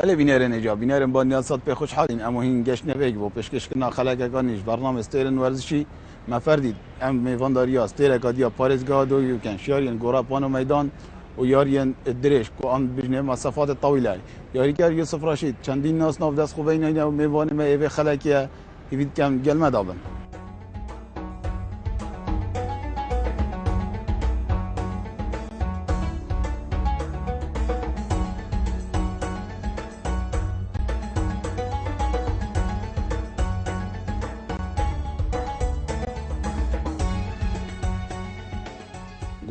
بله بینرن ایجا بینرن با نیازات به خوشحالین اما این گشت نویگ و پیشکش کردن خلاقگانیش برنامه استیرن ورزشی مفردید ام میوان داریا استیر کادیا پارزگاه دو یکن شیارین گوراپان و میدان و یارین درش کو آن بجنه مسافات طویله یاری کار یوسف رشید چندین ناس ناف دست خوبه اینا و میوان ما ایو خلاقیه ایوید کم گلمه دادن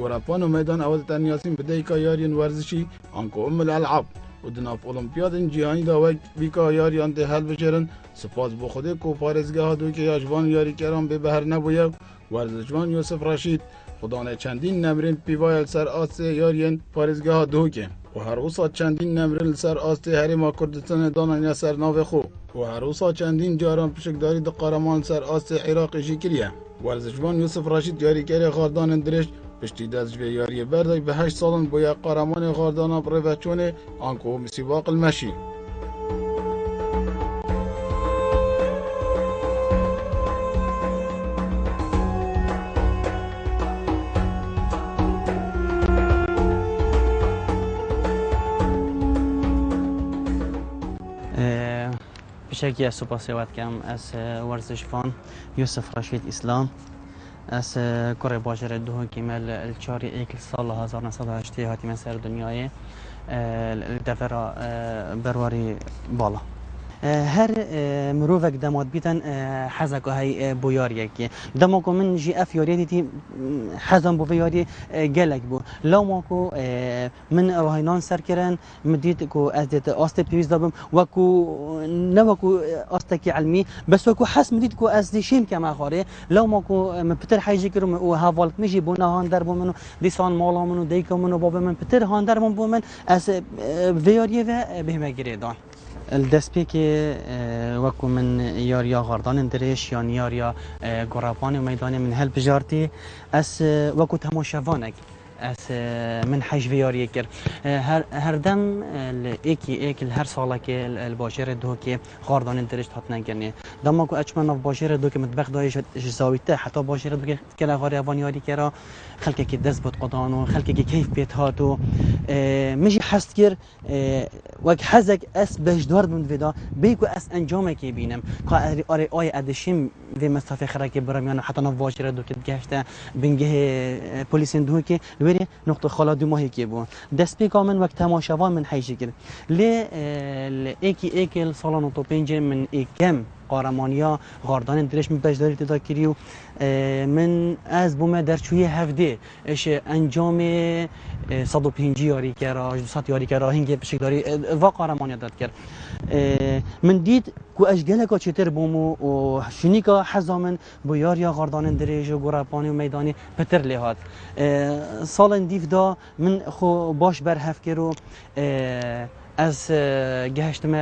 گوراپان و میدان اول تنیاسین بدهیکا یارین ورزشی آنکو الالعاب و دناف المپیاد جهانی دا ویکا یاریان ده حل بشرن سپاس بو خوده کو پارزگاه دو که یاجوان یاری کران به بهر نبوید ورزشوان یوسف رشید خدانه چندین نمرین پیوایل سر آس یارین پارزگاه دو که و هر اوسا چندین نمرین سر آس هریما کردستان دانانیا سر ناو خو و هر اوسا چندین جاران پشکداری ده قارمان سر آس عراق شکریه ورزشوان یوسف رشید یاری کری خاردان درش پشتی دست به یاری بردک به 8 سالن بویا قهرمان خاردان پروچونه آنکو مسابقه المشی بشكل سپاس کم از ورزشفان یوسف رشید اسلام از کره باجر دو کمال الچاری ایکل سال 1908 هاتی من سر دنیای دفرا برواری بالا هر مروفك دمات بيتن حزك هاي بوياري كي دمكو من جي اف يوريتي حزم بو فياري جالك بو لو ماكو من راهينان سركرن مديت كو ازدت است بيز دبم وكو نوكو استكي علمي بس وكو حس مديت كو ازدي شيم كما خاري لو ماكو مبتر حيجي كرم او هافالك ميجي بو نهان در بو منو ديسان مالا منو ديكو منو بابا من بتر هان در بو من از فياري و بهما گريدان الدسپی که وکو من یاریا غردان درش یا یاریا گرابان میدان من هل بجارتی از وکو تماشاوانک از من حج ویاری کر هر دم ایک هر ساله که الباشر دو که غردان درش هات نگرنه دم کو اچمن باشر دو که مطبخ دایش زاویته حتی باشر دو که کلا غاری وانیاری کرا خلک که دست بود قدان و خلک که کیف بیت هاتو مش حست کر وک حزک اس بجدار من ودا بیکو اس انجام کی بینم که آی ادشیم و مسافه خرکی برمیان حتی نو باشر دو که گشته بنگه پلیس دو که وری نقطه خالا دو ماهی که بود دست پی کامن وقت تماشاوان من حیشی کرد لی ایکی سالان تو پنج من ایکم قهرمانیا غاردان درش من بجداری تدا کریو من از بوم در چوی هفته اش انجام 105 یاری کرا 200 یاری کرا هنگی بشکداری و قهرمانیا داد کرد من دید کو اجگله کا چتر بومو و شنیکا حزامن بو یاریا غاردان درش و گرابانی و میدانی پتر لهات سال دیف دا من خو باش بر هف کرو از گهشتم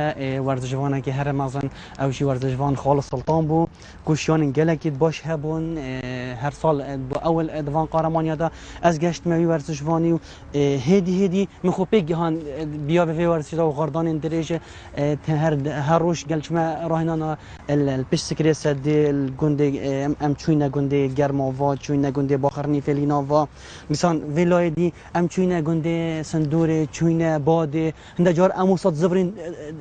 ورزشوانه که هر مازن اوشی ورزشوان خالص سلطان بو کوشیان گلکید باش هبون هر سال با اول دوان قهرمانی دا از گهشتم ورزشوانی و هدی من خو بگهان بیا به ورزش و غردان درجه هر روش گلچما راهنانا البش سکری سد الگنده ام چوینه گنده گرما و چوینه گنده باخرنی فلینا و مثلا ولایدی ام چوینه گنده سندور چوینه باد هندجار اموسات زبرين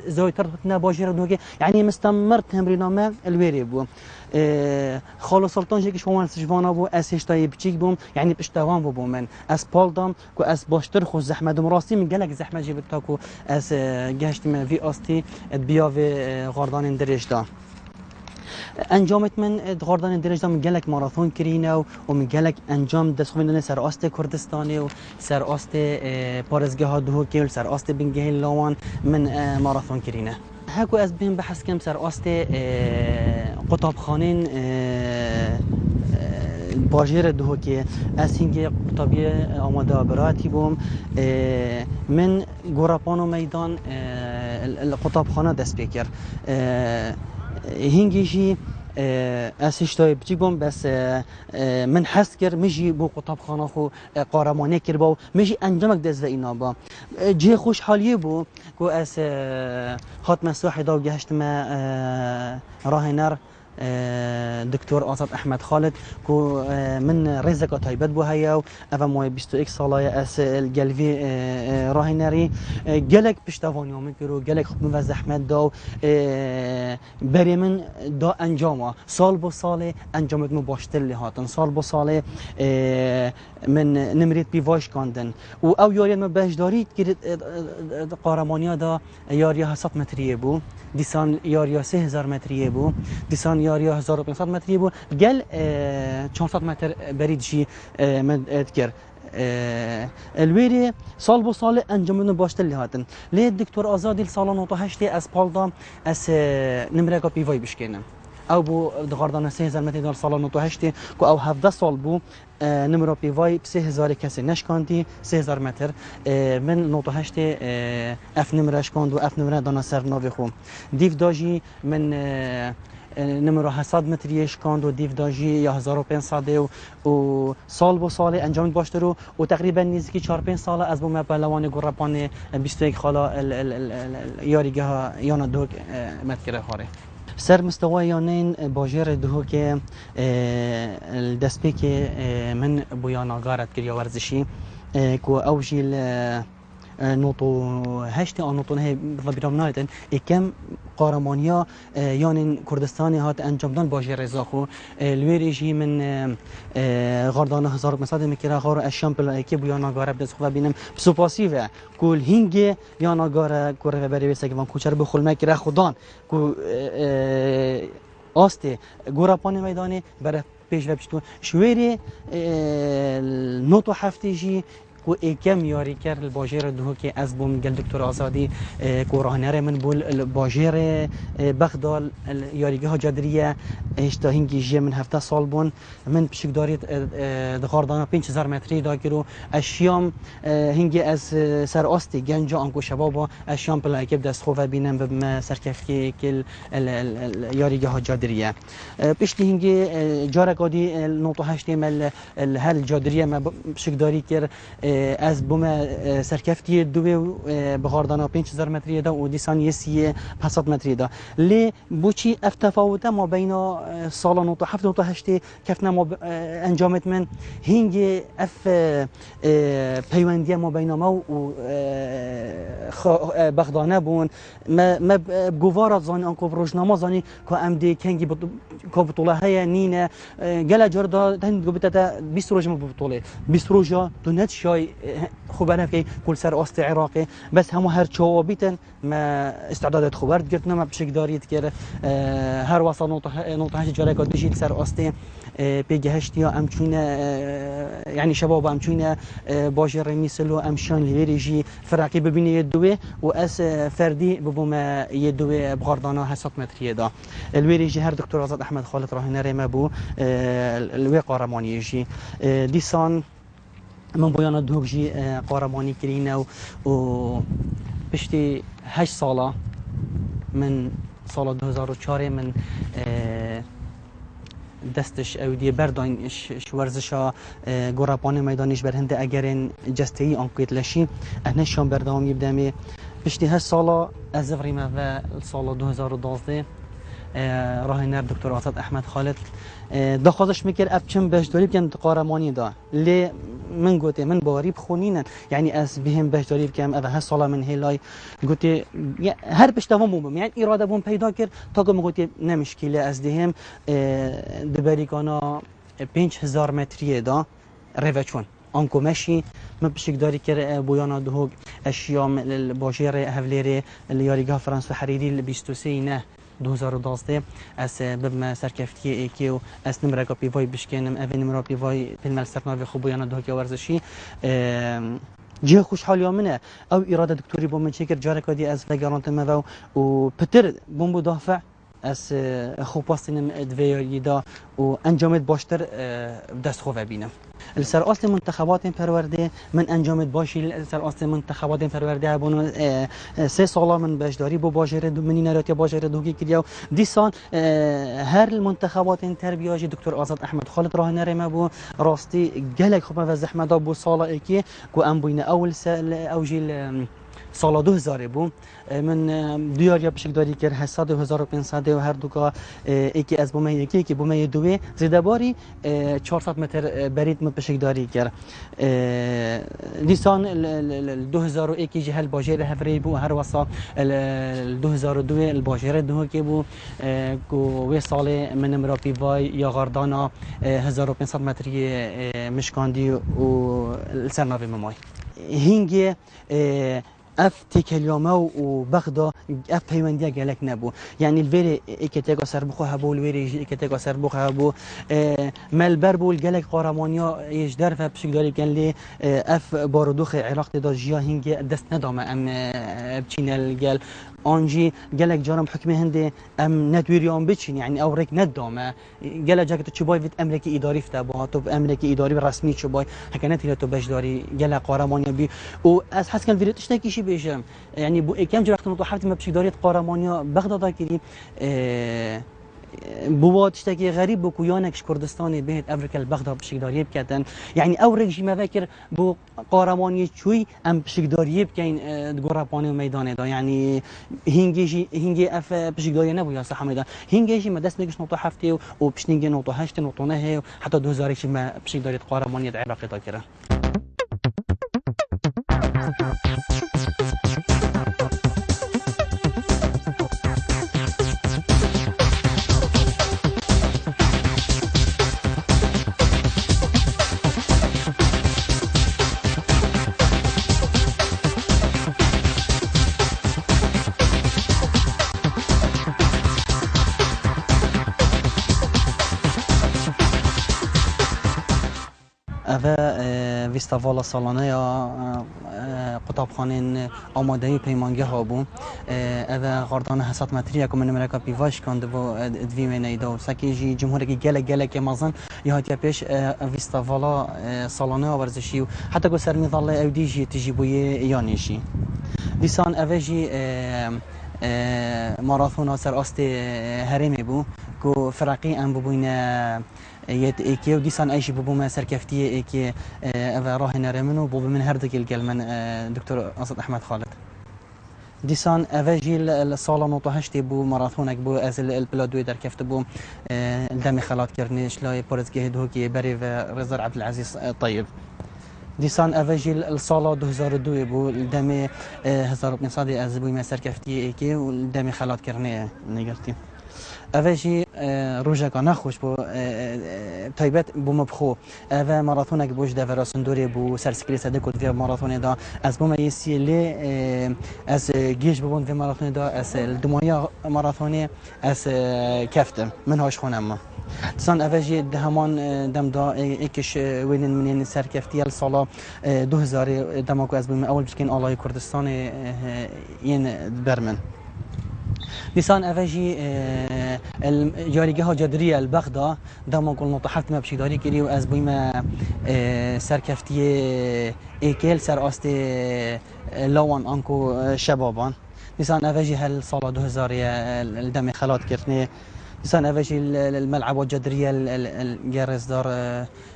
زويتر نباشر دوكي يعني مستمر تمرينامه الويري بو خالص سلطان جيك شومان سجوانا بو اسش تاي بچيك بوم يعني بشتوان بو من اس بالدام كو اس باشتر خو زحمه مراسي من قالك زحمه جبتاكو اس گشت من في استي بيا في غاردان درجدا انجامت من غاردان درجدا من گلک ماراثون کرینه و من گلک انجام دست خویندن سر آست کردستانی و سر آست پارزگاه دو که سر آست بنگه لاوان من ماراثون کرینه هکو از بین بحث کم سر آست قطابخانین باجر دو که از هنگی قطابی آماده براتی بوم من گوراپان و میدان القطابخانه دست بکر هنگیشی اسش تای بچی بوم بس من حس کر مجی بو قطب خانه خو قهرمانی کر با مجی انجامک دز و اینا با جه خوشحالیه بو کو اس هات مساحه دا گشت ما راهنر دكتور آزاد احمد خالد کو من رزق تایبت بو هيا و مو 21 ساله اس الجلفي راهنري جلك پشتوانیام کرو جلك خب و زحمت دا بری من دا انجام سال بو سال انجامت مو باشتر لهاتن سال بو سال من نمرت بیواش کاندن و او یاری ما بهداری که قهرمانی دا یاری 700 متریه بو دیسان یاری 3000 متریه بو دیسان یاری 1500 متریه بو گل 400 متر برید جی من اذكر الویری سال بو سال انجامونو باشتر لهاتن لی دکتور آزادی سال 98 از پالدا از نمره کا پیوای بشکنم او بو دغاردان 3000 متر دار سال 98 کو او 17 سال بو نمره پیوای 3000 کسی نشکاندی 3000 متر من 98 اف نمرهش کاند و اف نمره دانا سر ناوی خو دیو داجی من نمره 700 متریش کاند و دیو داجی یا 1500 و سال با سال انجام باشتر و تقریبا نزدیک 4 5 سال از بوم پهلوان گرپان 21 خالا یاریگه یانا دوک متکره خاره سر مستوى يانين باجر دهو که دسپی که من بویانا غارت کریا ورزشی که اوجی نوتو هشت آن نوتو نه بطلب نایتن کم قهرمانیا یانین کردستانی هات انجام دان باجر رزاخو لویریجی من غاردان 1500 میکره غار اشام پلا که بویانا غارب دست خو بینم سوپاسی و کول هینگ یانا غار کره بری وسه که من کوچر بخول میکره خودان کو آسته گوراپان میدانی بر پیش و پشتو شویری نوتو هفتهجی و کم یاری کرد الباجر دهو که از بوم گل دکتور آزادی کو راهنر من بول الباجر بغداد یاریگه ها جادریه اشتا هنگی جه من 7 سال بون من بشک دارید دخاردانا 5000 متری دا کرو اشیام هنگی از سر آستی گنجا آنکو شبابا اشیام پلاکیب دست خواه بینم به سرکفکی کل یاریگه ها جادریه پشتی هنگی جارکادی نوتو هشتی مل هل جادریه ما بشک داری کرد از بوم سرکفتی دوی بخاردانا 5000 متری دا و دیسان یسی 500 متری دا لی بوچی افتفاوته ما بین سال نوتو 7 نوتو 8 کفنا ما انجامت من هنگ اف پیوندی ما بین ما و بغدانه بون ما گوارا زانی انکو روزنامه زانی که امدی کنگی که بطوله های نینه گله جردا تن گبته 20 روز ما بطوله 20 روز دونت شای خبرنا في كل سر أست عراقي بس هم هر شوابيتن ما استعدادات خبرت قلتنا ما بشك داريت كير هر وصل نقطة هش جاري قد تجي سر أستي بيجهشتي أمشينا يعني شباب أمشينا باجر مثله أمشان ليريجي فرعي ببيني يدوي وأس فردي ببوما يدوي بغردانا هسات متريه دا الويريجي هر دكتور آزاد أحمد خالد راهنري ما بو الوي قهرماني يجي ديسان من بویان دوگجی قهرمانی کرینه و پشتی 8 ساله من سال 2004 من دستش اودی بردان ورزشا گرپان میدانش بر هنده اگرین جستی آنکویت لشی اهنشان بردام یبدمی پشتی 8 ساله از افریمه و سال 2012 راهنر دکتر آزاد احمد خالد دخوازش میکرد ابچم بهداری بکن قهرمانی دا لی من گوته من باری بخونینن یعنی از بهم بهداری بکم اول هر سال من هلای گوته هر پشتوام بوم یعنی اراده بوم پیدا کرد تا که گوته نمشکله از دهم دبری کانا 5000 متریه دا روچون آنکو مشی من بشک داری کرد بویانا دهوگ اشیام باجر هفلیر لیاریگاه فرانس و حریری 23 نه 2012 از بم سرکفتی ایکی و از نمره کا پیوای بشکنم اوی نمره پیوای فیلم سرناوی خوبیانا دهوگی ورزشی جه خوشحالی منه او اراده دکتوری با من چکر جاره کدی از وگرانت ما و پتر بوم دافع از خوب پاستینم دویاری دا و انجامت باشتر دست خوب بینم. السر اصل منتخبات پرورده من انجامت باشی السر اصل منتخبات پرورده بونو 3 ساله من باشداری بو باجره منی نراتی باجره دوگی کردیا دیسان هر المنتخبات تربیاجی دکتر آزاد احمد خالد راه نرمه بو راستی گلک خوب و زحمت بو ساله کی کو ام بین اول سال او جیل سال 2000 بو من دیاریا بشک داری کرد 800 و 1500 و هر دوگا یکی از بومه یکی که بومه دوی زیده باری 400 متر برید من بشک داری کرد دیسان 2001 جه هل باجر هفری بو هر وسا 2002 الباجر دو که بو کو و سال من مرابی وای یا غردانا 1500 متری مشکاندی و سرناوی ممای هینگه اف تکلیامه و بغدا اف پیوندی گلک نبو یعنی الوری اکتگا سر بخو هبو الوری اکتگا سر بخو هبو ملبر بول گلک قهرمانیا یجدر و بشک داری کن لی اف باردوخ عراق دا جیا هنگ دست ندامه ام بچین الگل آنجی گلک جارم حکم هنده ام ندویریان بچین یعنی اورک ندامه گلک جاکت چوبای ویت امریکی اداری فتا با تو امریکی اداری رسمی چوبای حکنت تو بجداری گلک قهرمانیا بی و از حس کن ویرتش نکیشی بيجم يعني كم جرى وقت مطاحات ما بشي داريت قهرمانيا بغداد كريم بوات اشتكي غريب بو كيانكش كردستاني بهت افريكا بغداد بشي داريب كاتن يعني اورك جي ما فاكر بو قهرماني شوي ام بشي داريب كاين قرباني ميدان دا يعني هنجي اف بشي داري نبو يا صح ميدان هنجي ما داس نكش نقطه حفتي وبشنينجي نقطه 8 نقطه نه حتى 2000 ما بشي داريت قهرماني عراقي دا كره اوه ویستاوالا سالانه یا قطابخانه آمادهی پیمانگه ها بون اوه غاردان 700 متری که من مرکا پیواش کند و دوی منیدا و سکی جمهوری گله که مازن یهات پیش ویستاوالا سالانه ورزشی و حتی که سرمی ظل اودیجی تجیبوی یانیشی دیسان اوه جی ماراثون سر است هرمی بو که فرقی ام ببوین یت ایکی و دیسان ایشی ببو ما سرکفتی ایکی و راه نرمنو ببو من هر دکیل گل من دکتر آزاد احمد خالد دیسان اوجیل السال نوتو هشتی بو ماراثونک بو از البلادوی در کفت بو دم خلات کردنش لای پرزگاه دو کی بری و رضا عبدالعزیز طیب دیسان اوجیل السال 2002 بو دم 1500 از بو ما سرکفتی ایکی و دم خلات کردنه نگرتی اوجی روزا که نخوش بو تایبت بو مبخو و ماراثونک بوش دفرا سندوری بو سرسکری صدق کد و ماراثون دا از بو میسی لی از گیش ببون و ماراثون دا از دمایا ماراثونی از کفتم من هاش خونم ما سان اوجی دهمان دم دا یکش وینن منین سرکفتی السالا 2000 دماکو از بو اول بشکن آلای کردستان این برمن نيسان افاجي الجاريجها جدريه البغدا دام كل نطحت ما بشي داري كري واز بما سركفتي ايكل سر است لوان انكو شبابان نيسان افاجي هل صاله 2000 الدم خلات كرتني نيسان افاجي الملعب الجدريه الجارز دار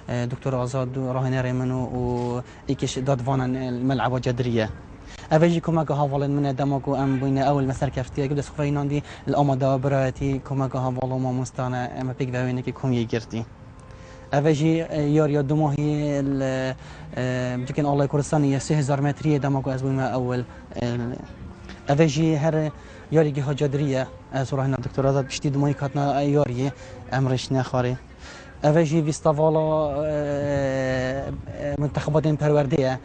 دكتور آزاد راهنري منو وايكش داد فان الملعب الجدريه اوجی کمک هاوالن من دماغو ام بین اول مسر کفتی اگه دست خوینان دی الاماده برایتی کمک هاوالو ما مستانه ام پیک دوینه که کمی گرتی اوجی یاریا دو ماهی بجکن آلای کردستانی 3000 متری دماغو از بین اول اوجی هر یاری که هاجدریه از راه دکتر آزاد بشتی دو ماهی کاتنا یاریه امرش نخواره اوجی ویستاوالا منتخبات پرورده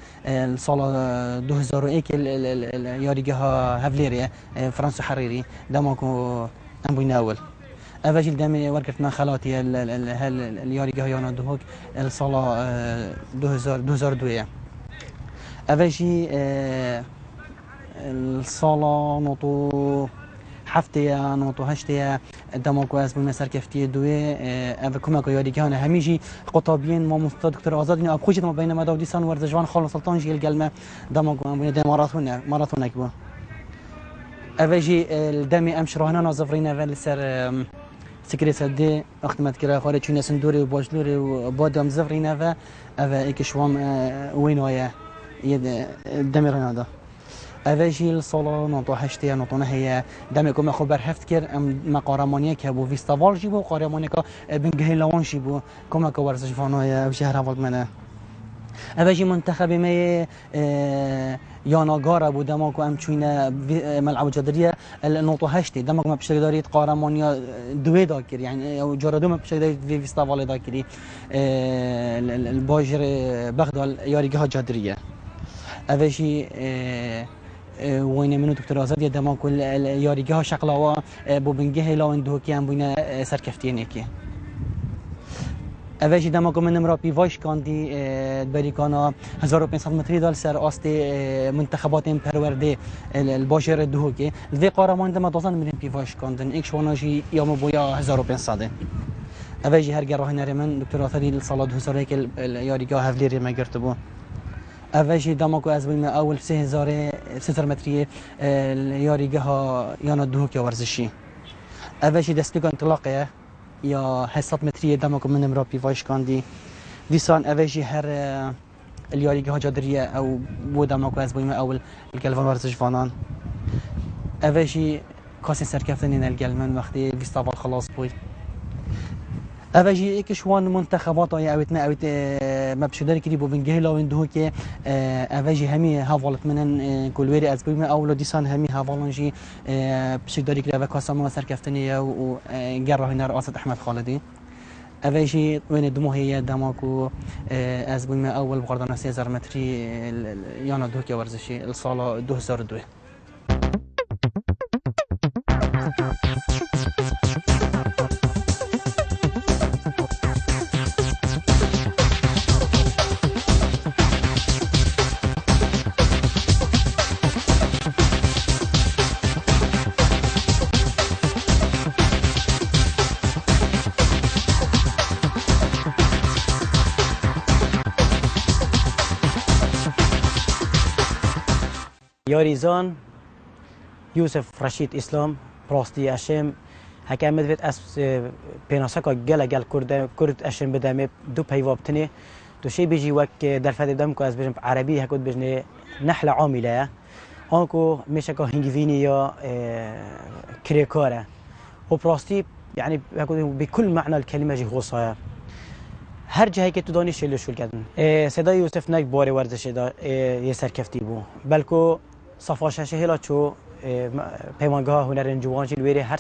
سال 2001 یاریگه ها هفلیریه فرانسو حریری دماغو ام بین اول اوجی دم ورکرتنا خلاتی الياریگه ها یانا دوهک سال 2002 اوجی السال نوتو هفته نوتو هشته دماغو از بین سرکفتی دوی او کمک یاریگان همیشه قطابین ما مستد دکتر آزاد نه خوشت ما بین مداودی سان ورزشوان خالص سلطان جیل گلمه دماغو بین ده ماراثون کبو اوجی الدمی امش راهنا نازفرین اول سر سكري سدي اختمت كرا خارج چون سندوري وباجلوري وبادم زفرين و ايك شوام وين ويا يد دمرنا هذا اوجي الصاله نوتو هشتي نوتو هي دمكم خبر هفت كر ما قهرمانيه كبو فيستافال جيبو قهرمانيه بنجه لوان جيبو كما كورسش فانو شهر اول منه اوجي منتخب ما یاناگار بود دماغو ام چونه ملعب جدریه النقطه هشتی دماغو ما بشکل دارید قهرمانی دوی داکری یعنی جرادو ما بشکل دارید وی استوال داکری الباجر بغداد یاریگاه جدریه اوشی وين منو دكتور آزاد يا دماغو یاریگاه شقلاوا بو بنگه لاون دوکی ام بوینه سرکفتینه کی اولی دماغو من مرا پیواش کاندی بریکانا 1500 متری دال سر آست منتخبات پرورده الباشر دوکی الوی قهرمان دم 12 میلیون پیواش کاندن ایک شوناجی یام بویا 1500 اولی هر گراه نرمن دکتر آثاری سال 2001 یاریگاه هفلیری مگرت بو اولی دماغو از بین اول 3000 متری یاریگاه یانا دوکی ورزشی اولی دستگاه انطلاقه یا 800 متری دماغو من مرا پیواش کاندی دیسان اوجی هر الیاریگاه جادریه او بو دماغو از بویم اول الگلوان ورزش فانان اوجی کاسی سرکفتنین الگلمن وقتی ویستاوال خلاص بود اوجی ایکش وان منتخبات های اویتنا اویت مبشداری کری بو بنگه لاوین دو که اوجی همی حوالت منن کلویری از بویم اول دیسان همی حوالنجی بشداری کری و کاسام سرکفتنی و گراه نر آسد احمد خالدی اوجی وین دموهی دماغو از بویم اول بقردان 3000 متری یانا دو که ورزشی السال 2002 یاریزان یوسف رشید اسلام پراستی اشم حکم مدوید از پناسکا گل کرد اشم بدمه دو پیوابتنی تو شی بیجی وک در فد دم کو از بجم عربی هکود بجنه نحل عامله آنکو میشه که هنگوینی یا کریکاره و پراستی يعني بكل معنى الكلمه جي غوصايا هر جهه که تو دانش شل شل کردن صدای یوسف نک باری ورزش دا یه سرکفتی بو بلکو صفاشه هلا چو پیمانگاه هنر جوان جل ویری هر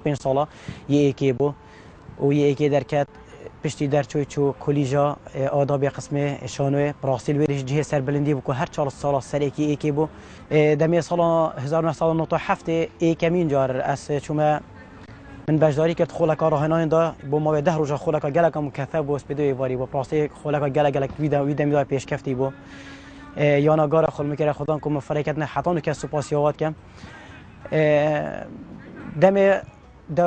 5 ساله یه اکی بو و یه اکی درکت پشتی در چو کلیجا آداب قسم شانوی پراستیل ویریش جهه سربلندی بو که هر 4 ساله سر اکی بو دمی سال 1997 کمین جار از چوما من بجداری که خلک راهنان دا با ما 10 روز خلک گلک مکثب و اسپیدوی واری با پراستی خلک گلک ویدا میدا پیش کفتی بو یا نگار خل میکره خدا کوم فرکت نه حتان که سپاسیات کم دم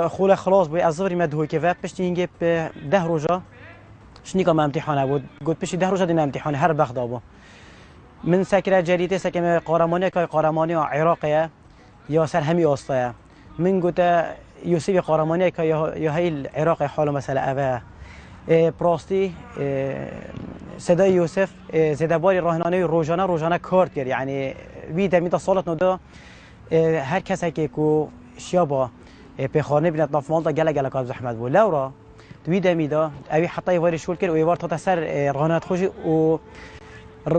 خلک خلاص بو از زوری مدهو که و پشت اینگه 10 روز شنیکا امتحانه بود گفت پشت 10 روز دین امتحان هر بغدا بو من سکر جریده سکم قهرمانی که قهرمانی عراقیه یا سر همی استایه من گفت یوسف قهرمانی که یا هی العراق حالا مثلا اوه پراستی صدای یوسف زدباری راهنانه روزانه کار کرد یعنی وی در میتا سالت نودا هر کسی که کو شیابا پیخارنه بینت نفمالتا گله کار زحمت بود لورا وی در میدا اوی حتی واری شول کرد و ایوار تا سر راهنات خوشی و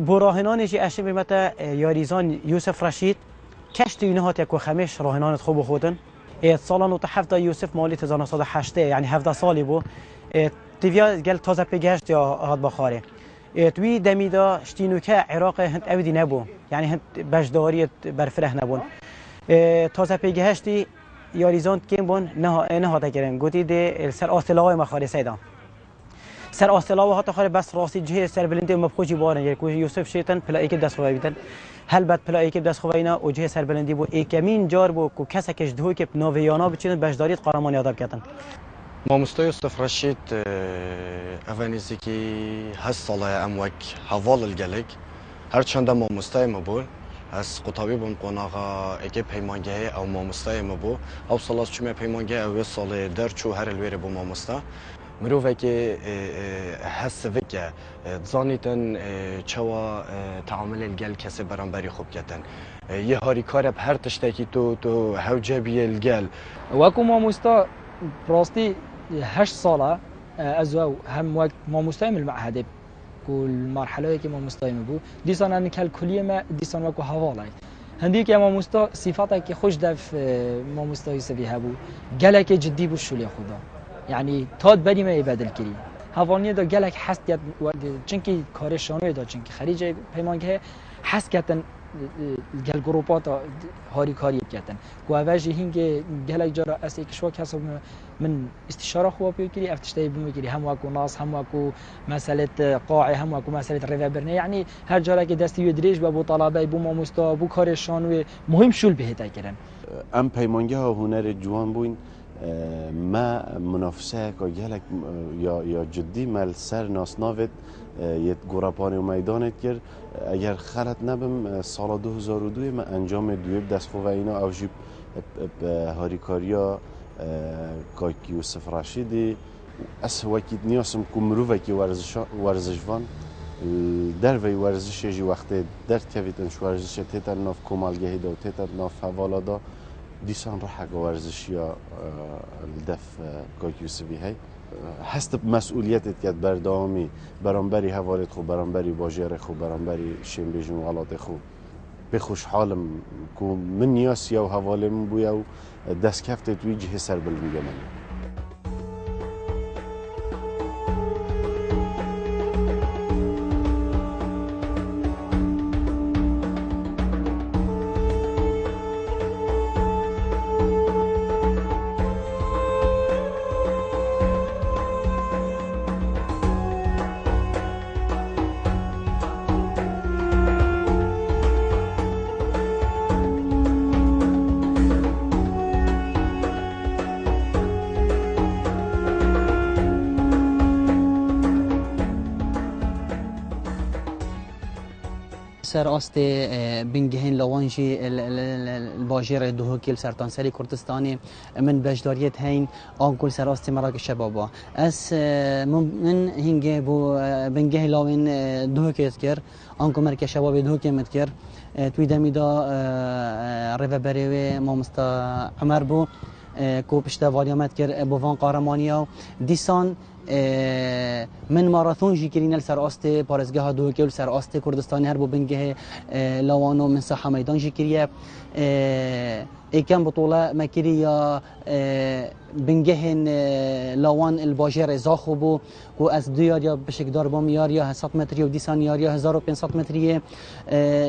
بو راهنانه جی اشی بیمتا یاریزان یوسف رشید کشت اینهات یک و خمش راهنانت خوب خودن سال نوت حفظ یوسف مالی 1908 یعنی 17 سالی بو تیویا گل تازه پیگشت یا هات بخاره توی دمیدا شتینو که عراق هند اودی نبو یعنی هند بجداری برفره نبون تازه پیگشتی یاریزان کیم بون نه هاتا کرن گوتی ده سر آسلاوی مخاری سیدان سر آستلا و هات آخر بس راستی جه سر بلندی مبخوشی بارن یک یوسف شیطان پلایی که دست خوابیدن هل بعد پلایی که دست خوابینا و جه سر بلندی بو ایکمین جار بو کو کسا کش دهوی که نویانا بچین بشداریت قهرمان یاداب کردن مامۆستای یوسف رشید ئەڤەنیزی کی هەست ساڵایە ئەم وەک هەڤاڵ گەلێک هەرچەندە مامۆستای مە بوون ئەس قوتابی بووم قۆناغا ئەگەی پەیمانگەهەیە ئەو مامۆستای مە بوو ئەو ساڵاس چوومە پەیمانگە ئەوێ ساڵێ دەرچوو هەر لێرە بۆ مامۆستا مرۆڤێکی هەستڤکە زانیتن چەوە تەعاملێ گەل کەسێ بەرامبەری خوب کەتن یە هاریکارە هەر تشتێکی تۆ هەوجە بیە گەل وەکو مامۆستا براستي 8 ساله ازو هم وقت مامۆستای المعهد كل مرحله كي مامۆستای بو ديسان ان كالكوليه ما ديسان وكو هوالاي هنديك يا مامۆستا صفاتك خوش دف مامۆستای سبي هبو قالك جدي بو شولي خدا يعني تاد بدي ما يبدل كري هوانيه دا قالك حس يد چنكي كار شانو دا چنكي خريج پیمانگه حس كتن گل گروپات هاری کاری کردن گوهوژی هنگ گلک جارا از یک شوک حساب من استشاره خواب بگیری افتشتای بمیگیری هم واکو ناس هم واکو مسئله قاعه هم واکو مسئله ریوبرنه یعنی هر جارا که دستی یدریج با بو طلبه بو مامۆستا بو کارشان مهم شول بهتا کردن ام پیمانگه ها هنر جوان بوین ما منافسه که گلک یا جدی مال سر ناسناوت یه گوراپانی و میدانت کرد اگر خلط نبم سال 2002 ما انجام دویب دست خواه اینا او جیب هاریکاریا که یوسف رشیدی از وقتی نیاسم که مروفه که ورزشوان در وی ورزش جی وقتی در تویتنش ورزش تیتر ناف کمالگهی دا و تیتر ناف حوالا دا دیسان را حق ورزشی دف که یوسفی هی هست مسئولیتت که بردامی برانبری حوالت خو برانبری باجر خو برانبری شنبیجون غلط خو به خوشحالم که من نیاسی و حوالم بویا و دست کفتت وی جه سر بلمیگه من سر است بنگهین لوانجی الباجر دهوکیل سرطانسری کردستانی من بجداریت هین آنکل سر است مراکش شبابا از من هنگه بو بنگه لاوین دهوکیت کر آنکل مرکز شباب دهوکیمت کر توی دمیدا ریو بریوی مامۆستا عمر بو کو پشتا والیامت کر بوان قهرمانیا دیسان من ماراثون جی کرین سر است پارزگاه دهوکیل سر است کردستانی هر بو بنگه لاوانو من ساحه میدان جی کریه ایکم بطوله مکری یا بنگه لاوان الباجر زاخو بو و از دو یا بشکدار بام یا 700 متری و دیسان یا 1500 متری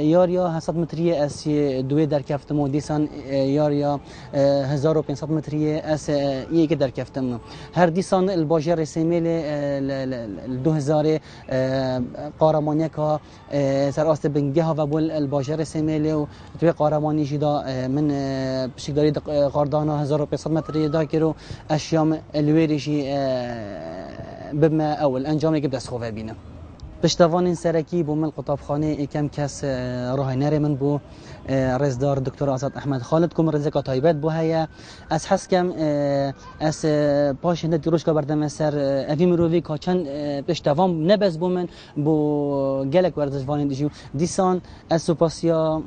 یا 700 متری از دوی در کفتم و دیسان یا 1500 متری از یک در کفتم هر دیسان الباجر سیمیل 2000 قهرمانی که سر است بنگه ها و بول الباجر سیمیل و توی قهرمانی جدا من بشکداری قاردانا 1500 متری دا کرو اشیام الویریشی بما اول انجام که دست خواه بینم پشتوان سرکی بو من قطابخانه کم کس راهنر من بو رزدار دکتر آزاد احمد خالد کم رزق تایبت بو هيا از حس کم از پاشنده دیروش که بردم سر اوی مروی که چند پشتوان نبز بو من بو گلک ورزشوانی دیجو دیسان از سوپاسیا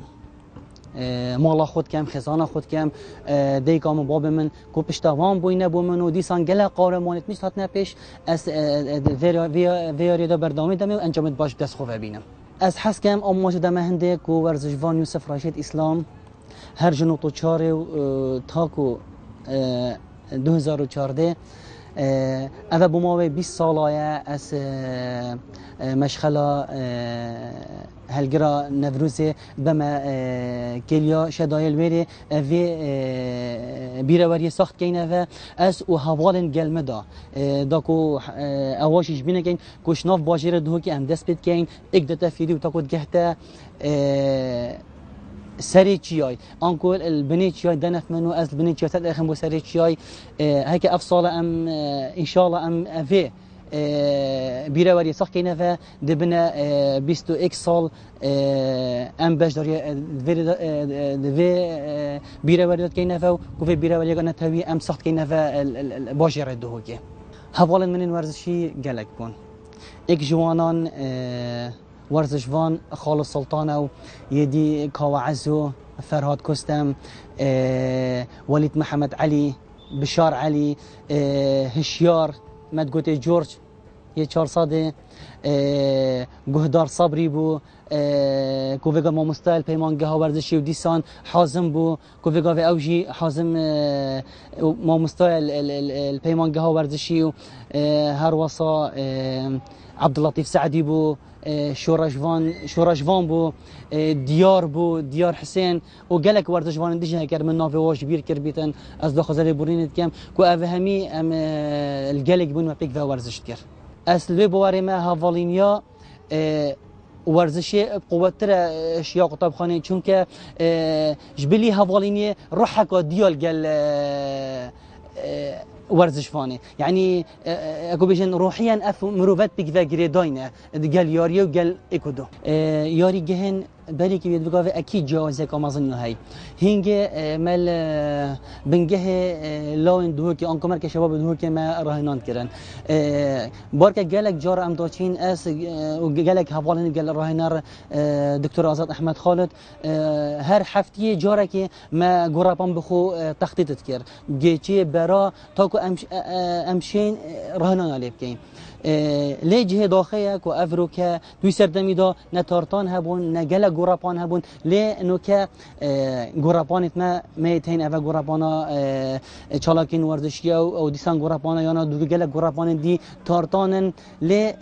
مالا خود کم خزانه خود کم دیگام باب من کو پشتوان بوینه بو من و دیسان گله قهرمانیت نیست هات نپیش از ویاری دا بردامی دمی و انجامت باش دست خواه بینم از حس کم آماج دم هنده کو ورزشوان یوسف رشید اسلام هر جنوب و چاره تاکو 2014 أبا بماوي 20 سالة أس مشخلة هالجرا نفروزي بما كليا شدايل ويري في بيرواري سخت كينا و أس وهوالن جلمدا داكو أواشش بينا كين كوشناف باجير دهوكي أم دست بيت كين إقدتا فيديو تاكو جهتا سری چیای آنکول البنی چیای دنف منو از البنی چیای تد اخم بو سری چیای هک افصال ام ان شاء الله ام في بیرواری سخت کینه و دبنا 21 سال ام باش داری دوی بیرواری داد کینه و کوفی بیرواری کنه توی ام سخت کینه و باجی رد هوگی حوالن من ورزشی گلک بون یک جوانان ورزشوان خالص سلطانه و يدي كاوعزو فرهاد كستم وليد محمد علي بشار علي هشيار مدقوتي جورج يچار صادي گهدار صبري بو كوفيغا ما مستايل بيمانگه ورزشي و ديسان حازم بو كوفيغا في اوجي حازم ما مستايل البيمانگه ورزشي و هر وصا عبد اللطيف سعدي بو شورجوان بو دیار حسین و گلک ورزشوان دیجه کر من ناف واش بیر کر بیتن از داخل بورینت کم کو اوهمی ام الگلک بون و پیک و ورزش کر اصل بواره ما هاولینیا ورزشی قوتر اشیاء کتابخانه چون که جبلی هاولینی روحک دیال گل ورزش فاني يعني اكو بيجن روحيا اف مروفات بيك فاجري داينه قال ياري وقال اكودو ياري جهن بالي كي بيدغاف اكيد جوازه كمازن هاي هينج مال بنجه لون دوكي انكم مركز شباب دوكي ما راهنان كرن بارك جالك جار ام دوتشين اس وجالك حوالين قال راهنار دكتور آزاد احمد خالد هر هفته جارك ما قرابان بخو تخطيط تكر جيتي برا تاكو امشين راهنان عليه بكين لجه داخلك و افروكا دوی سردمی دا نتارتان هبون نگل گورپان هبون لی نوکا گورپانت ما میتین اوه گورپانا چالاکین ورزشی او دیسان گورپانا یا دو گل گورپان دی تارتانن لی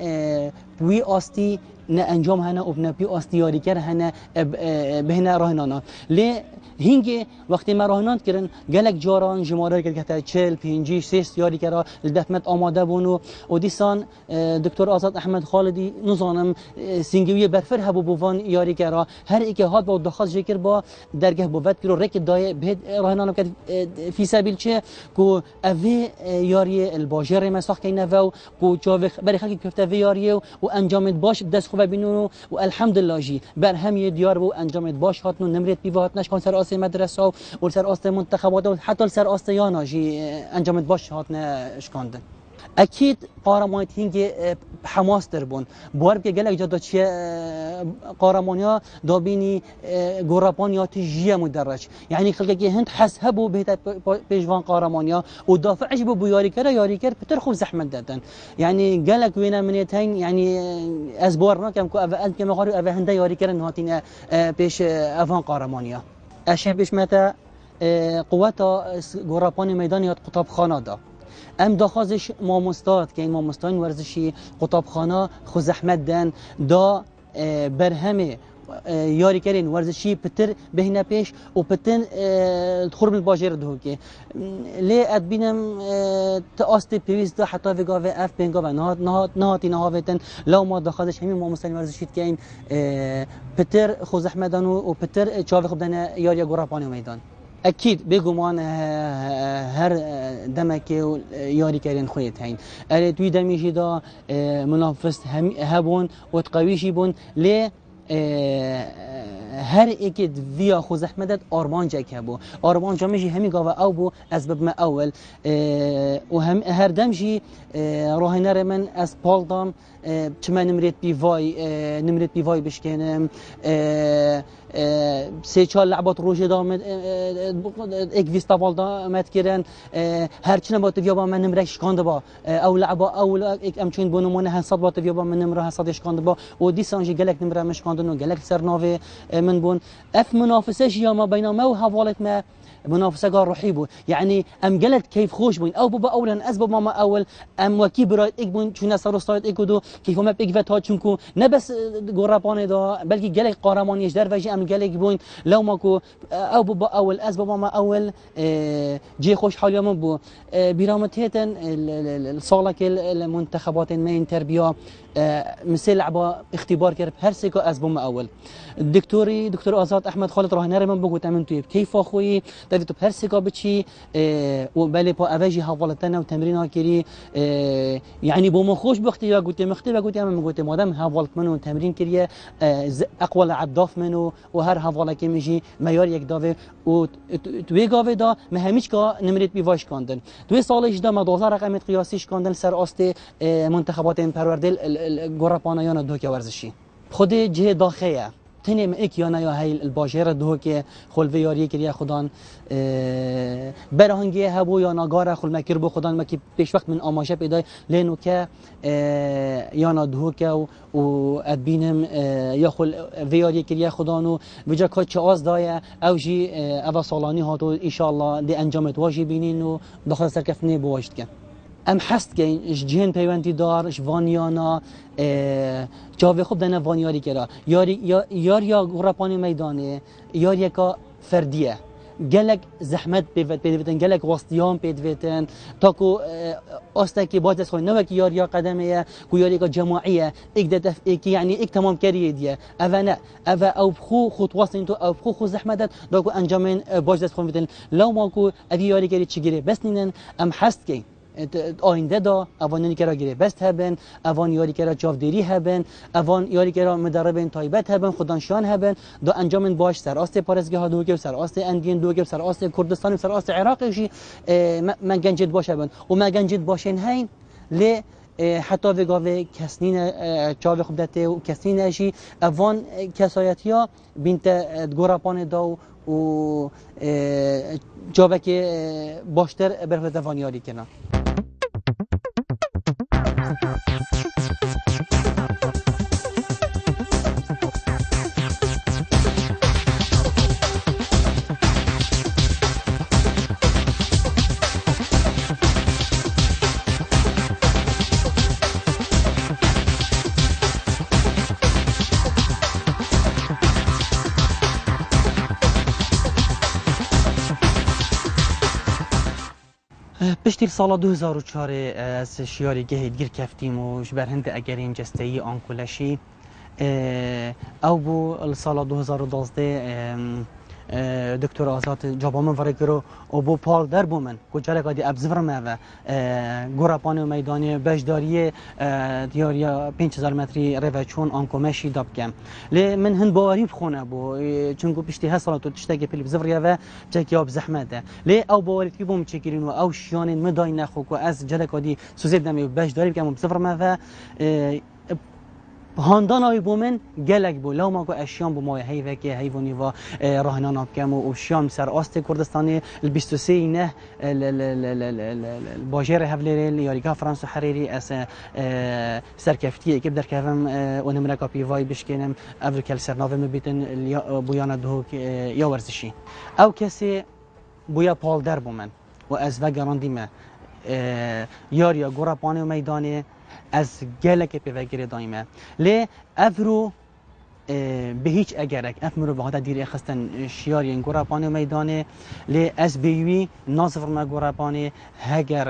بوی آستی نه انجام هنه و نه بی آستی یاری کر هنه بهنه راهنانا لی هنگی وقتی ما راهنان کردن گلک جاران جماره کرد که 40 50 60 یاری کرا لدفمت آماده بونو و دیسان دکتر آزاد احمد خالدی نزانم سینگوی برفر هبو بوان یاری کرا هر ایک هات با داخل ذکر با درگه بوت کرو رک دای به راهنان کرد فی سبیل چه کو اوی یاری الباجر مساخ کینه و کو چاوخ بری خلک کفته و یاری و انجامت باش دست خوب بینو و الحمدلله جی بر هم دیار بو انجامت باش هاتنو نمرت بیوات نش کانسر مدرسه و سر آست منتخبات و حتی سر آست یانا جی انجامت باش هاتنه اشکاندن اكيد قهرمانيت هنگي حماس دربون بوار که گلک جدا چه قهرمانيا دابيني گورابانيات جيه مدرج يعني خلقه هند حسبوا بهت بيجوان قهرمانيا ودافعش بو ياري كره بتر خوب زحمت دادن يعني گلک وينا منيتين يعني ازبورنا كم كو اف كم غاري اف هند ياري كره نهاتين بيش افان قهرمانيا اشي بيش متى قوتا گورابان ميدانيات قطابخانه دا ام داخازش ماموستاد که این ماموستان ورزشی قطابخانه خو زحمت دن دا برهمه یاری کردن ورزشی پتر بهینه پیش و پتن خورم الباجر دهو که لی ادبینم تاست پیویز دا حتی وگا و اف بینگا و نهاتی نهاوتن لو ما داخازش همین ماموستان ورزشی که این پتر خو زحمت دن و پتر چاوی خوب دن یاری گورابانی میدان اكيد بيجومان هر دمك ياري كارين خويت هين اريد وي دميجي دا منافس هبون وتقويشي بون لي هر اكيد ويا خو زحمت ارمان جاك هبو ارمان جامجي همي قاوا او بو اسباب ما اول وهم هر دمجي راهنر من اس بالدام چما نمرت بي واي بشكنم سه چهار لعبات روژه دام اک ویستا بالدا مت کردن هرچی نبات ویا با من نمرش کاند با او لعبا اول اک امچون بونمونه حساب بات ویا با من نمره حسابش کاند با و دیسانجی گلک نمره مش کاندن و گلک سرناوه من بون اف منافسه یا ما بین ما و حوالت ما منافسه قال روحي بو يعني ام قالت كيف خوش بوين او بابا اولا اسباب ماما اول ام وكي برايت اك بوين چون سر استاد اكودو كيف ما بيك فتا چونكو نه بس گورابان دا بلکه گلک قهرمانیش در وجه ام گلک بوین لو ماكو او بابا اول اسباب ماما اول جي خوش حاليا من بو برامتهتن الصالك المنتخبات ما تربيه مثل لعبه اختبار كرب هر سيكو اسبوم اول دكتور آزاد احمد خالد راهنر من بگو تمن توی كيف اخوي دافيتو هر سيكو بچي وبالي با اوجي حوالتنا وتمرين كري يعني بو خوش باختيار قلت مختبه قلت انا قلت مادام حوالت منو تمرين كريه اقوى لعب داف منو وهر حواله که میجی معیار یک داوه و توی گاوه دا ما همیش کا نمرت بیواش کاندن توی سالش دا ما 12 رقم قیاسیش کاندن سر است منتخبات پروردل گوراپانایان دو که ورزشی خود جه داخله تنم ایک یا نه یا هی الباجر دو که خلوه یاری کریه خدان برهنگی هبو یا نگاره خل مکر بو خدان مکی پیش وقت من آماشه پیدا لینو که یا ندو که و ادبینم یا خل ویاری کریه خدانو وجا که چه آز دایه اوجی اوا سالانی هاتو ان شاء الله دی انجامت واجی بینین و داخل سرکفنی بواشت که ام حست که جهن پیوندی دار وانیانا جاوی خوب دنه وانیاری کرا یا گورپانی میدانه یاری که فردیه گلک زحمت پیدویتن گلک واسطیان پیدویتن تا کو آستکی باز از خوی نوک یاریا قدمیه کو یاری که جماعیه ایک یعنی ایک تمام کریه دیه اوه نه او بخو خطوات تو او بخو زحمتت دا کو انجامین باز از خوی بیتن لو ما کو اوی یاری کری چگیره بس نینن ام حست که آینده دا اوان که را گیره بست هبن اوان یاری که را جاودیری هبن اوان یاری که را مدربین تایبت هبن خدانشان هبن دا انجام باش سر آست پارسگاه دو که سر آست اندین دو که سر آست کردستان سر آست عراقشی من گنجید باش هبن و من گنجید باشین هین لی حتی وگاوه کسنین چاوه خوبدته و کسنین اشی اوان کسایتی ها بینت گوراپان دا و جاوه که باشتر برفت وانیاری کنن پشتی سال 2004 از شیاری گهید گیر کفتیم و جبر هند اگرین جستهی آنکولشی او بو سال 2012 دکتر آزاد جواب من وارد کرد و بو پال در بو من کجا کادی ابزور ما و گوراپان و میدانی بجداری دیاریا 5000 متری روچون آنکومشی داب کم لی من هند باوری بخونه بو چونکو پشتی ها سال تو تشتاق پیل بزوریا و چکی اب زحمته لی او باوری کی بوم چکرین و او شیان مدای نخو کو از جل کادی سوزید نمی بجداری بکم بزور ما و هاندان آی بومن گلک بو لو ما کو اشیام بو مای هیوه که حیوانی و راهنان آب کم و شام سر آست کردستانی ال 23 نه باجر هفلیل یاریگاه فرانسو حریری از سرکفتی که در کفم و نمره کاپی وای بشکنم اول کل سرناوه مبیتن بویان دو یا ورزشی او کسی بویا پال در بومن و از و گراندی ما یاریا گوراپانی و میدانی از گلک پیوگیری دایمه لی افرو به هیچ اگرک افرو به خاطر دیر خستن شیاری گوراپانی میدانه لی از بیوی ناصف ما گوراپانی هگر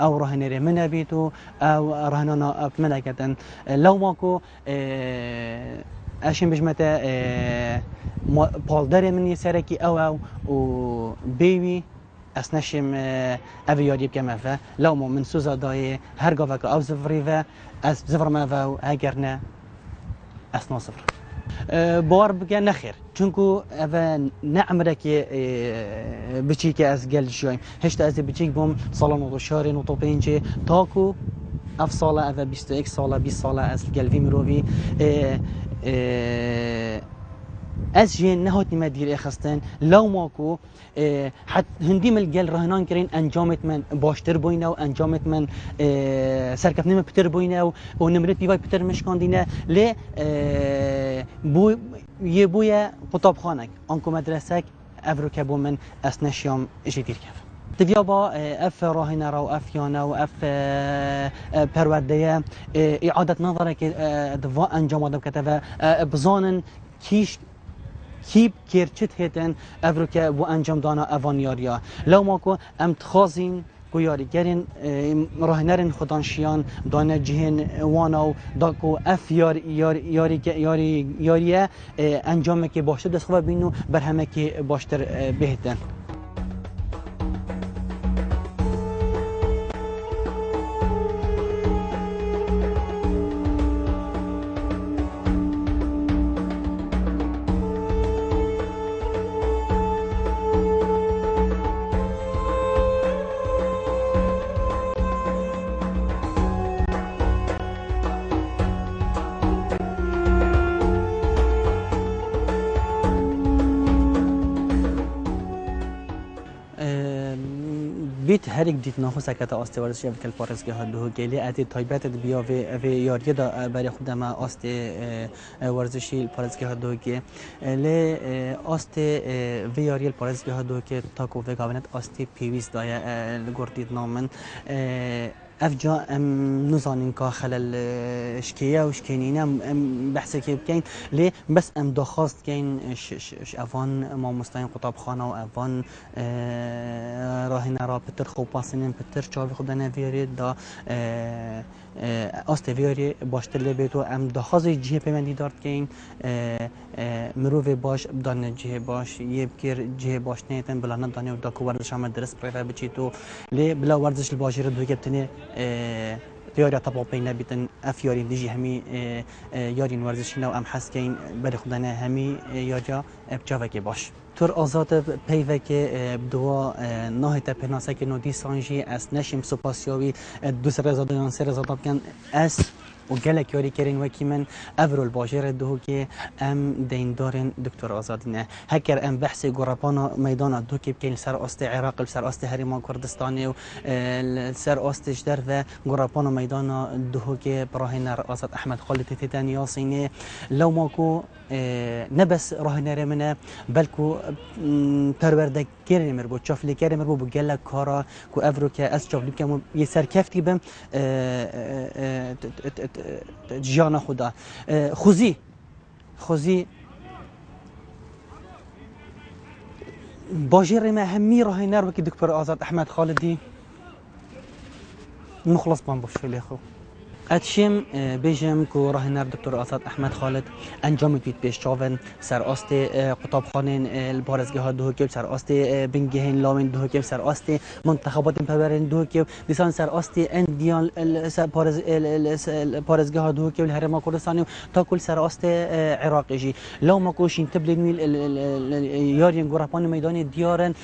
او راهنری من بیتو او راهنانا من کردن لو ماکو اشین بجمته پالدر منی سرکی او و بیوی از نشیم اویاری بکم افه لو ما من سوزا دای هر گاوه که او زفری و از زفر ما و اگر نه از نصفر بار بگه نخیر چونکو اوه نعمره که بچی که از گل جایم هشت از بچیک بوم سالان و شهر و پنجه تاکو اف ساله اوه 21 ساله 20 ساله از گلوی مروی از جین نهات نماد دیر خستن لو ماکو حت هندی مل گل رهنان کرین انجامت من باشتر بوینه و انجامت من سرکف نیم پتر بوینه و نمرت بیوای پتر مشکاندینه لی بو یه بوی قطاب خانک آنکو مدرسک افروکه بو من اسنشیام جدیر کف تبیا با اف راهنه را و اف یانه و اف پرورده اعادت نظره که دوا انجام آدم کتبه بزانن کیش کیب کرچت هتن افروکه و انجام دانا اوانیاریا لو ماکو ام تخازین کو یاریگرین راهنرین خدانشیان دانه جهن وانو داکو اف یاریه انجام که باشتر دست خواه بینو بر همه که باشتر بهتن بیت هر یک دیت نخو سکت آست ورزشی و کل پارسگاه ها دو گلی ادی تایبت بیا و یاری دا برای خود ما آست ورزشی پارسگاه ها دو گی ل آست و یاری پارسگاه ها دو که تا کو و گاونت آستی پیویز دای گردید نامن افجا نزانین که خلال شکیه و شکینینه بحث که بکن لی بس دخواست کن افان ما مستعین قطاب خانه و افان راهنه را پتر خوب پاسنین پتر چاوی خود نویاری دا آستویاری باشتر لبیتو دخواست جیه پیوندی دارد کن مروف باش بدان جیه باش یه بکر جیه باش نیتن بلا ندانه و دا که ورزش هم درست پریفه بچیتو لی بلا ورزش الباشی رو دوی گبتنه یاری طبعا بین بیتن اف یاری دیجی همی یاری ورزشی نو ام حس کین بر خودانه همی یاریا بجاوه که باش تر آزاد پیوه که دوا نهایت پناسه که نودی سانجی از نشیم سپاسیاوی دو سر زادان سر زادان کن از و گلک یاری کرین وکی من افرول باجر دو که ام دیندارن دکتر آزادینه هکر ام بحث گرپانا میدان دو که بکن سر است عراق سر است هریمان کردستانی و سر استش در و گرپانا میدان دو که براهنر آزاد احمد خالد تیتان یاسینه لو ماکو نبس راهنر منه بلکو پرورده کریم مربو چافلی کریم مربو بگل کارا کو افرو که از چافلی کم یه سرکفتی بم جانا خدا خوزی باجر ما همي راهنر وكي دكتور آزاد احمد خالدي مخلص بان باش في خو اتشم بيجم كو راهنر دكتور آزاد احمد خالد انجام بيت بيش چاون سر است قطاب خانن البارزگاه دو که سر است بنگهن لامن دو که سر است منتخبات پرورن دو که دیسان سر است اندیان البارزگاه دو که الهرم کردستان تا کل سر است عراقی جی لو ما کوشین تبلین یارین گرپان میدان دیارن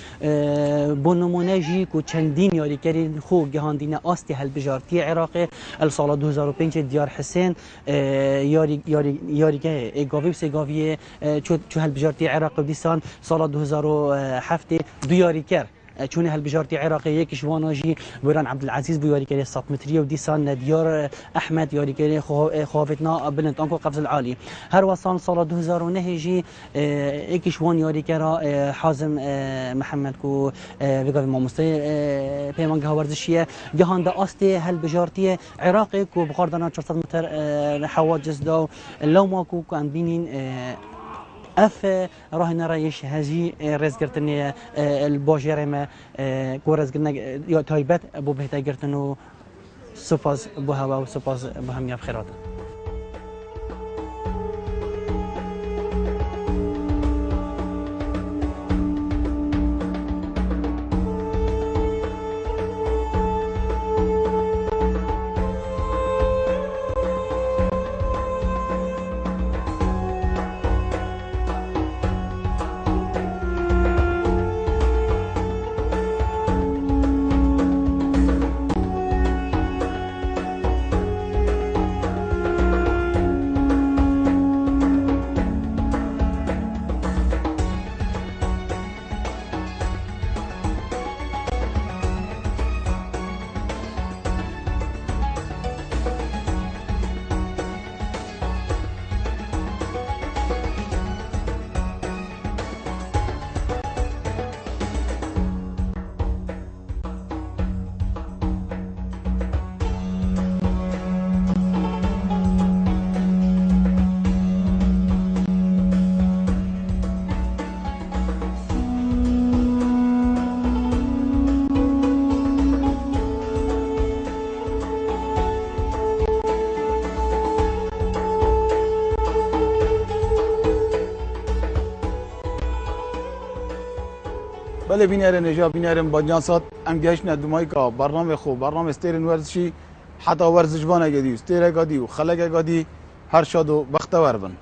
بونمونه جی کو چندین یاری کرین خو گهاندین است هل بجارتی عراقی السال 2005 دیار حسین یاری که ایگاوی سیگاوی چو هل بجارتی عراق دیسان سال 2007 دو یاری کرد چون هل بجارتی عراقی یکیش واناجی بران عبدالعزیز بو یاری کری 100 متری و دیسان دیار احمد یاری کری خوافتنا بلند آنکو قفز العالی هر وسان سال 2009 جی یکیش وان یاری کرا حازم محمد کو ویگاوی ماموسته پیمانگه ورزشیه جهان دا استی هل بجارتی عراقی کو بخاردنا 400 متر حواجز دا لو ماکو کان بینین اف راهن رایش هزی رزگرتنی الباجر ما کورزگرن یا تایبت ابو بهتا گرتنو سپاس بو هوا و سپاس بو هم یاب خیرات بله بینیرن نجا بینیرن بانجانسات ام گهشنا دمایکا برنامه خو برنامه استرن ورزشی حتی ورزش بانه گدی استره گدی و خلق گدی هر شاد و بختور بن